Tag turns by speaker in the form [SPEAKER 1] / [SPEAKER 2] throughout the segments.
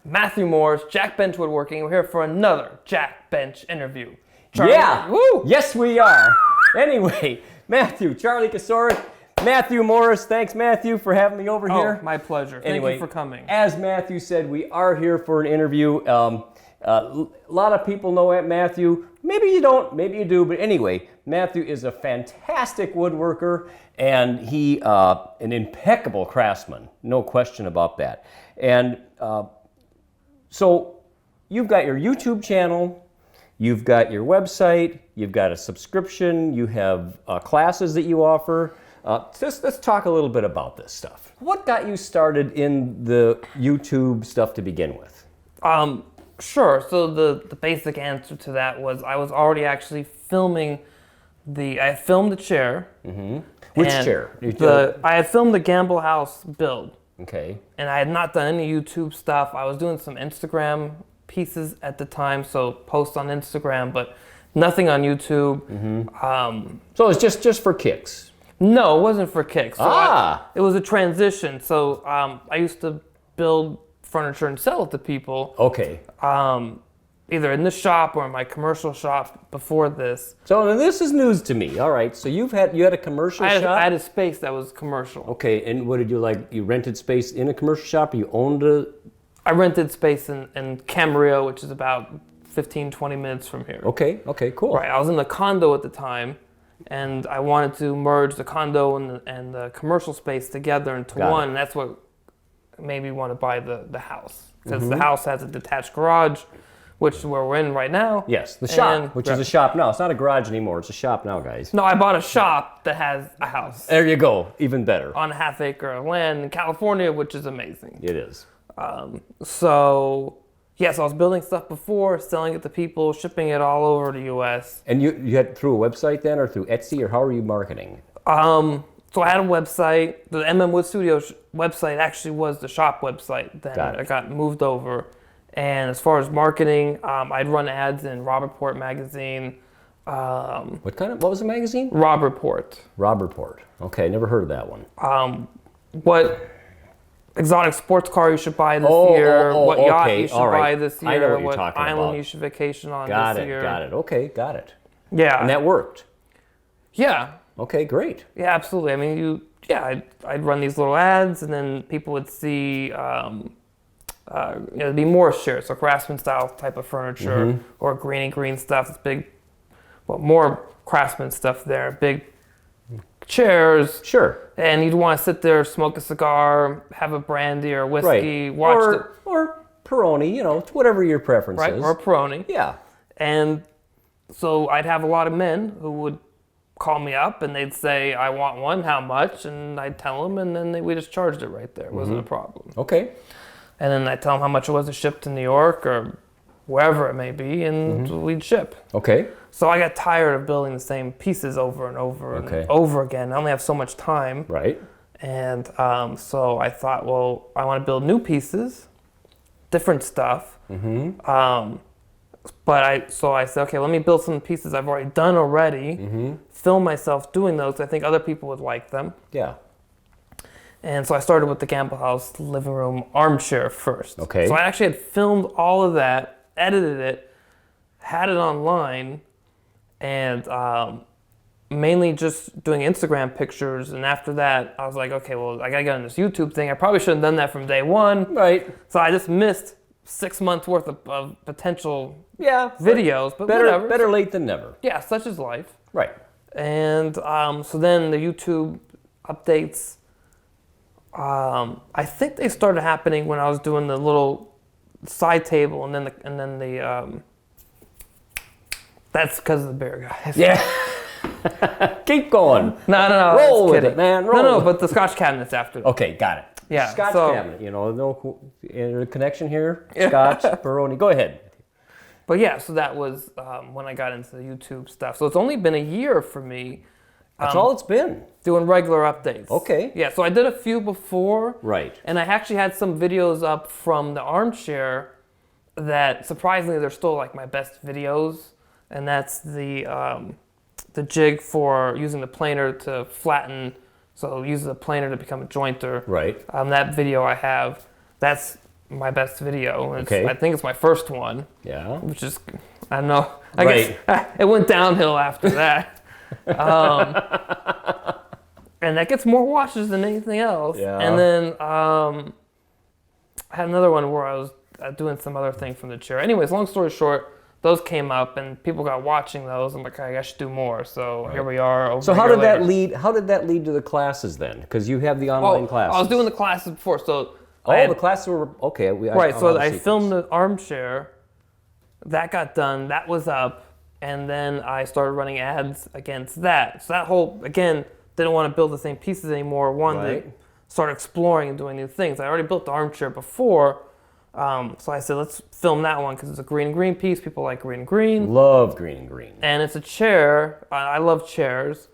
[SPEAKER 1] Matthew Morris, Jack Bench Woodworking. We're here for another Jack Bench interview. Charlie,
[SPEAKER 2] yeah!
[SPEAKER 1] Woo!
[SPEAKER 2] Yes, we are. Anyway, Matthew, Charlie Kasorik, Matthew Morris. Thanks, Matthew, for having me over here.
[SPEAKER 1] My pleasure.
[SPEAKER 2] Anyway,
[SPEAKER 1] Thank you for coming.
[SPEAKER 2] As Matthew said, we are here for an interview. A lot of people know Matthew. Maybe you don't, maybe you do, but anyway, Matthew is a fantastic woodworker, and he an impeccable craftsman, no question about that. And so you've got your YouTube channel, you've got your website, you've got a subscription, you have classes that you offer. Let's talk a little bit about this stuff. What got you started in the YouTube stuff to begin with?
[SPEAKER 1] Sure. So the basic answer to that was I was already actually filming I filmed the chair.
[SPEAKER 2] Mm-hmm. Which chair?
[SPEAKER 1] I had filmed the Gamble House build.
[SPEAKER 2] Okay.
[SPEAKER 1] And I had not done any YouTube stuff. I was doing some Instagram pieces at the time, so posts on Instagram, but nothing on YouTube.
[SPEAKER 2] Mm-hmm. So it was just for kicks?
[SPEAKER 1] No, it wasn't for kicks. So it was a transition. So I used to build furniture and sell it to people.
[SPEAKER 2] Okay.
[SPEAKER 1] Either in this shop or in my commercial shop before this.
[SPEAKER 2] So this is news to me. All right. So you had a commercial shop?
[SPEAKER 1] I had a space that was commercial.
[SPEAKER 2] Okay. And what did you like? You rented space in a commercial shop? Or you owned a?
[SPEAKER 1] I rented space in Camarillo, which is about 15, 20 minutes from here.
[SPEAKER 2] Okay. Okay. Cool.
[SPEAKER 1] Right. I was in the condo at the time, and I wanted to merge the condo and the commercial space together into one. And that's what made me want to buy the house, because the house has a detached garage, which is where we're in right now.
[SPEAKER 2] Yes, the shop, which is a shop now. It's not a garage anymore. It's a shop now, guys.
[SPEAKER 1] No, I bought a shop that has a house.
[SPEAKER 2] There you go. Even better.
[SPEAKER 1] On a half-acre of land in California, which is amazing.
[SPEAKER 2] It is.
[SPEAKER 1] So I was building stuff before, selling it to people, shipping it all over the U.S.
[SPEAKER 2] And you had through a website then, or through Etsy, or how are you marketing?
[SPEAKER 1] So I had a website. The MM Wood Studios website actually was the shop website. Then I got moved over. And as far as marketing, I'd run ads in Rob Report magazine.
[SPEAKER 2] What was the magazine?
[SPEAKER 1] Rob Report.
[SPEAKER 2] Rob Report. Okay, never heard of that one.
[SPEAKER 1] What exotic sports car you should buy this year. What yacht you should buy this year.
[SPEAKER 2] I know what you're
[SPEAKER 1] what
[SPEAKER 2] talking
[SPEAKER 1] island
[SPEAKER 2] about.
[SPEAKER 1] you should vacation on
[SPEAKER 2] Got
[SPEAKER 1] year.
[SPEAKER 2] Got it. Okay, got it.
[SPEAKER 1] Yeah.
[SPEAKER 2] And that worked?
[SPEAKER 1] Yeah.
[SPEAKER 2] Okay, great.
[SPEAKER 1] Yeah, absolutely. I mean, I'd run these little ads, and then people would see, there'd be more shares, so craftsman style type of furniture, or Greene and Greene stuff. It's big, more craftsman stuff there. Big chairs.
[SPEAKER 2] Sure.
[SPEAKER 1] And you'd want to sit there, smoke a cigar, have a brandy or whiskey, watch
[SPEAKER 2] or Peroni, whatever your preference is.
[SPEAKER 1] Right, or a Peroni.
[SPEAKER 2] Yeah.
[SPEAKER 1] And so I'd have a lot of men who would call me up, and they'd say, I want one, how much? And I'd tell them, and then we just charged it right there. It wasn't a problem.
[SPEAKER 2] Okay.
[SPEAKER 1] And then I'd tell them how much it was to ship to New York or wherever it may be, and we'd ship.
[SPEAKER 2] Okay.
[SPEAKER 1] So I got tired of building the same pieces over and over and over again. I only have so much time.
[SPEAKER 2] Right.
[SPEAKER 1] And so I thought, well, I want to build new pieces, different stuff. But I said, okay, let me build some pieces I've already done already, film myself doing those. I think other people would like them.
[SPEAKER 2] Yeah.
[SPEAKER 1] And so I started with the Gamble House living room armchair first.
[SPEAKER 2] Okay.
[SPEAKER 1] So I actually had filmed all of that, edited it, had it online, and mainly just doing Instagram pictures. And after that, I was like, okay, well, I gotta get on this YouTube thing. I probably shouldn't have done that from day one.
[SPEAKER 2] Right.
[SPEAKER 1] So I just missed 6 months worth of potential videos, but whatever.
[SPEAKER 2] Better late than never.
[SPEAKER 1] Yeah, such is life.
[SPEAKER 2] Right.
[SPEAKER 1] And so then the YouTube updates, I think they started happening when I was doing the little side table, and then the that's because of the bear guys.
[SPEAKER 2] Yeah. Keep going.
[SPEAKER 1] No.
[SPEAKER 2] Roll with
[SPEAKER 1] kidding.
[SPEAKER 2] it, man.
[SPEAKER 1] No, but the Scotch cabinets after that.
[SPEAKER 2] Okay, got it.
[SPEAKER 1] Yeah.
[SPEAKER 2] Scotch cabinet, no connection here. Scotch, Peroni. Go ahead.
[SPEAKER 1] But yeah, so that was when I got into the YouTube stuff. So it's only been a year for me.
[SPEAKER 2] That's all it's been.
[SPEAKER 1] Doing regular updates.
[SPEAKER 2] Okay.
[SPEAKER 1] Yeah, so I did a few before.
[SPEAKER 2] Right.
[SPEAKER 1] And I actually had some videos up from the armchair that surprisingly they're still like my best videos. And that's the jig for using the planer to flatten. So use the planer to become a jointer.
[SPEAKER 2] Right.
[SPEAKER 1] That video I have, that's my best video.
[SPEAKER 2] Okay.
[SPEAKER 1] I think it's my first one.
[SPEAKER 2] Yeah.
[SPEAKER 1] Which is, I don't know. I guess it went downhill after that. And that gets more watches than anything else.
[SPEAKER 2] Yeah.
[SPEAKER 1] And then I had another one where I was doing some other thing from the chair. Anyways, long story short, those came up and people got watching those. I'm like, I should do more. So here we are.
[SPEAKER 2] So how did that lead? How did that lead to the classes then? Because you have the online classes.
[SPEAKER 1] I was doing the classes before, so
[SPEAKER 2] the classes were okay.
[SPEAKER 1] So I filmed the armchair. That got done. That was up, and then I started running ads against that. So that whole didn't want to build the same pieces anymore. Wanted to start exploring and doing new things. I already built the armchair before. So I said, let's film that one because it's a Greene and Greene piece. People like Greene and Greene.
[SPEAKER 2] Love Greene and Greene.
[SPEAKER 1] And it's a chair. I love chairs,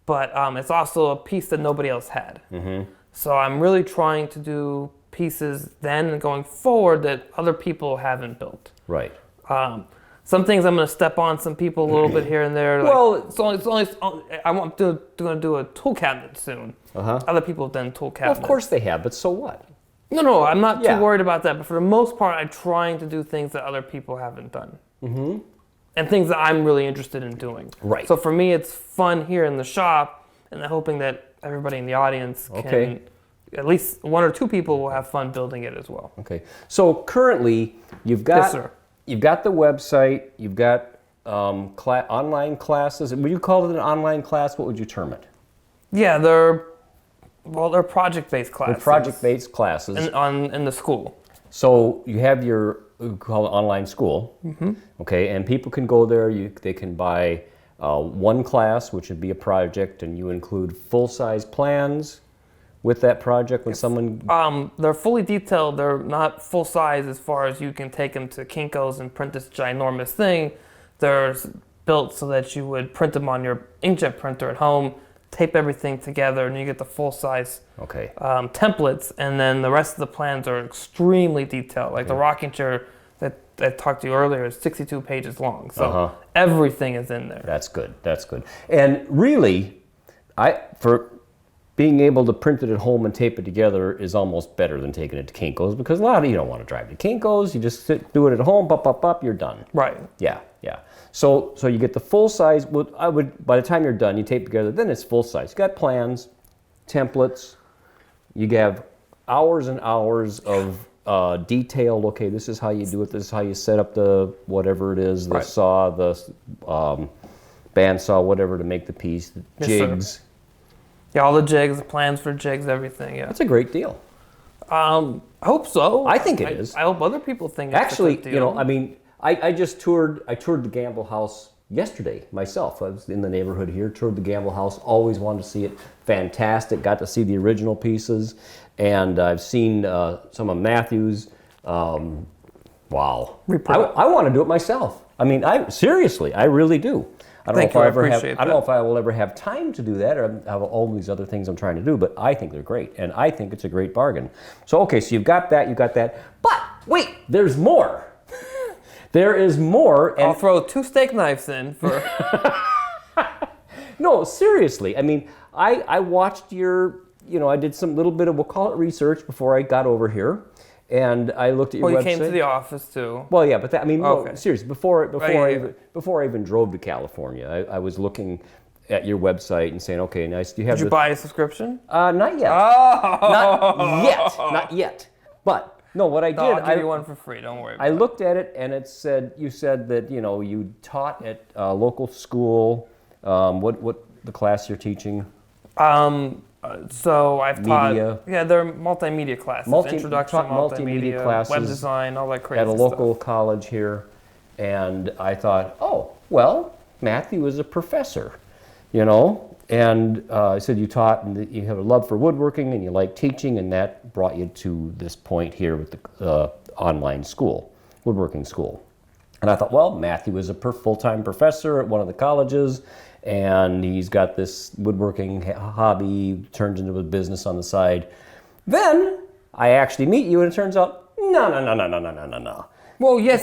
[SPEAKER 1] but it's also a piece that nobody else had. Mm-hmm. So I'm really trying to do pieces then and going forward that other people haven't built.
[SPEAKER 2] Right.
[SPEAKER 1] Some things I'm going to step on some people a little bit here and there. I'm going to do a tool cabinet soon. Other people have done tool cabinets.
[SPEAKER 2] Well, of course they have, but so what?
[SPEAKER 1] No, I'm not too worried about that. But for the most part, I'm trying to do things that other people haven't done. Mm-hmm. And things that I'm really interested in doing.
[SPEAKER 2] Right.
[SPEAKER 1] So for me, it's fun here in the shop, and I'm hoping that everybody in the audience can, at least one or two people will have fun building it as well.
[SPEAKER 2] Okay. So currently, you've got you've got the website, you've got online classes. Would you call it an online class? What would you term it?
[SPEAKER 1] Yeah, they're project-based classes.
[SPEAKER 2] They're project-based classes.
[SPEAKER 1] In the school.
[SPEAKER 2] So you have your, we call it online school, okay, and people can go there, they can buy one class, which would be a project, and you include full-size plans with that project when someone...
[SPEAKER 1] They're fully detailed, they're not full-size as far as you can take them to Kinko's and print this ginormous thing. They're built so that you would print them on your inkjet printer at home, tape everything together, and you get the full-size templates, and then the rest of the plans are extremely detailed. Like the rocking chair that I talked to you earlier is 62 pages long, so everything is in there.
[SPEAKER 2] That's good, that's good. And really, for being able to print it at home and tape it together is almost better than taking it to Kinko's, because a lot of you don't want to drive to Kinko's, you just do it at home, you're done.
[SPEAKER 1] Right.
[SPEAKER 2] Yeah. So you get the full size. By the time you're done, you tape together. Then it's full size. You got plans, templates. You have hours and hours of detailed. Okay, this is how you do it. This is how you set up the whatever it is, the saw, the band saw, whatever to make the piece, the jigs.
[SPEAKER 1] Sir. Yeah, all the jigs, the plans for jigs, everything. Yeah,
[SPEAKER 2] that's a great deal.
[SPEAKER 1] I hope so.
[SPEAKER 2] I think it is.
[SPEAKER 1] I hope other people think
[SPEAKER 2] it's a good
[SPEAKER 1] deal.
[SPEAKER 2] I just toured the Gamble House yesterday myself. I was in the neighborhood here, toured the Gamble House, always wanted to see it. Fantastic, got to see the original pieces, and I've seen some of Matthew's. Wow. I want to do it myself. I mean, seriously, I really do. I don't know if I will ever have time to do that, or I have all these other things I'm trying to do, but I think they're great, and I think it's a great bargain. So, okay, so you've got that, but wait, there's more. There is more. And
[SPEAKER 1] I'll throw 2 steak knives in for...
[SPEAKER 2] No, seriously. I mean, I watched your, I did some little bit of, we'll call it research before I got over here. And I looked at your website.
[SPEAKER 1] Well, you came to the office too.
[SPEAKER 2] Well, yeah, but no, seriously, before I even drove to California, I was looking at your website and saying, okay, nice. Do you have?
[SPEAKER 1] Did you buy a subscription?
[SPEAKER 2] Not yet.
[SPEAKER 1] Oh.
[SPEAKER 2] Not yet. But no, what I did,
[SPEAKER 1] I'll give you one for free. Don't worry about it.
[SPEAKER 2] I looked at it, and you said that you taught at a local school. What the class you're teaching?
[SPEAKER 1] So I've taught. Yeah, they're multimedia classes. Introduction to multimedia classes, web design, all that crazy
[SPEAKER 2] stuff. At a local college here, and I thought, oh well, Matthew is a professor, And I said you taught, and you have a love for woodworking, and you like teaching, and that brought you to this point here with the online school, woodworking school. And I thought, well, Matthew is a full-time professor at one of the colleges, and he's got this woodworking hobby, turns into a business on the side. Then I actually meet you, and it turns out, no.
[SPEAKER 1] Well, yes,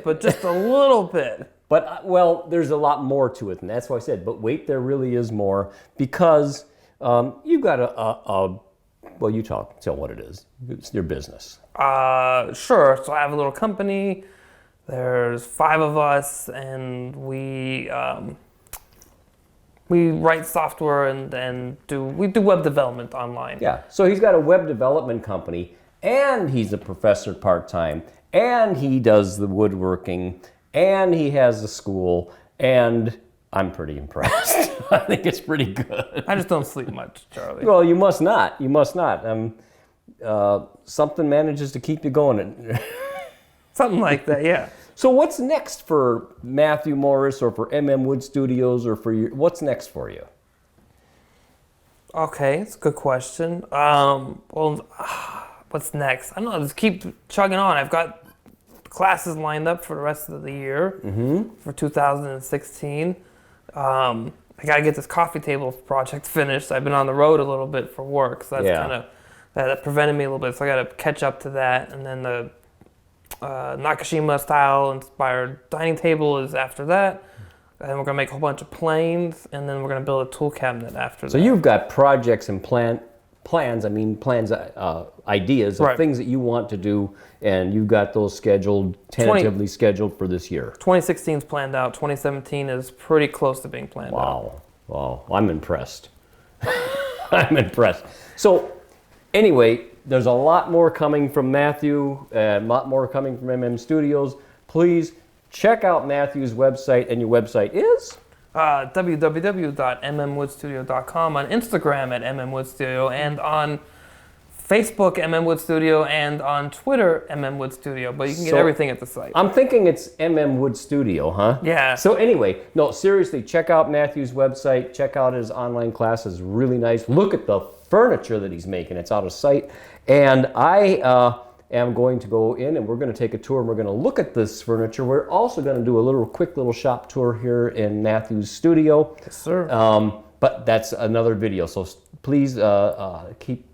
[SPEAKER 1] but just a little bit.
[SPEAKER 2] But, there's a lot more to it, and that's why I said, but wait, there really is more, because you've got Well, you tell what it is. It's your business.
[SPEAKER 1] Sure. So I have a little company. There's 5 of us, and we write software and do web development online.
[SPEAKER 2] Yeah. So he's got a web development company, and he's a professor part-time, and he does the woodworking, and he has a school, and I'm pretty impressed. I think it's pretty good.
[SPEAKER 1] I just don't sleep much, Charlie.
[SPEAKER 2] Well, you must not. You must not. Something manages to keep you going.
[SPEAKER 1] Something like that, yeah.
[SPEAKER 2] So what's next for Matthew Morris or for Wood Studios or for your, what's next for you?
[SPEAKER 1] Okay, it's a good question. What's next? I don't know, just keep chugging on. I've got classes lined up for the rest of the year, for 2016. I gotta get this coffee table project finished. I've been on the road a little bit for work, so that's kind of, that prevented me a little bit, so I gotta catch up to that. And then the Nakashima style inspired dining table is after that. And we're gonna make a whole bunch of planes, and then we're gonna build a tool cabinet after that.
[SPEAKER 2] So you've got projects and ideas of things that you want to do, and you've got those tentatively scheduled for this year.
[SPEAKER 1] 2016 is planned out. 2017 is pretty close to being planned out.
[SPEAKER 2] Wow, I'm impressed. I'm impressed. So anyway, there's a lot more coming from Matthew, a lot more coming from Studios. Please check out Matthew's website, and your website is?
[SPEAKER 1] www.mmwoodstudio.com, on Instagram at mmwoodstudio, and on Facebook mmwoodstudio, and on Twitter mmwoodstudio, but you can get everything at the site.
[SPEAKER 2] I'm thinking it's Wood Studio, huh?
[SPEAKER 1] Yeah.
[SPEAKER 2] So anyway, no, seriously, check out Matthew's website, check out his online classes, really nice. Look at the furniture that he's making, it's out of sight. And I am going to go in and we're going to take a tour and we're going to look at this furniture. We're also going to do a quick little shop tour here in Matthew's studio.
[SPEAKER 1] Yes, sir.
[SPEAKER 2] But that's another video, so please keep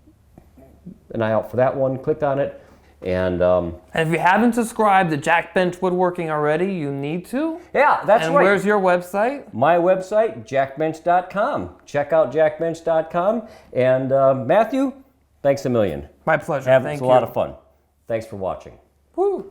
[SPEAKER 2] an eye out for that one. Click on it. And
[SPEAKER 1] if you haven't subscribed to Jack Bench Woodworking already, you need to.
[SPEAKER 2] Yeah, that's
[SPEAKER 1] and
[SPEAKER 2] right.
[SPEAKER 1] Where's your website?
[SPEAKER 2] My website, jackbench.com. Check out jackbench.com. And Matthew, thanks a million.
[SPEAKER 1] My pleasure.
[SPEAKER 2] It's
[SPEAKER 1] Thank
[SPEAKER 2] a
[SPEAKER 1] you.
[SPEAKER 2] lot of fun. Thanks for watching.
[SPEAKER 1] Woo.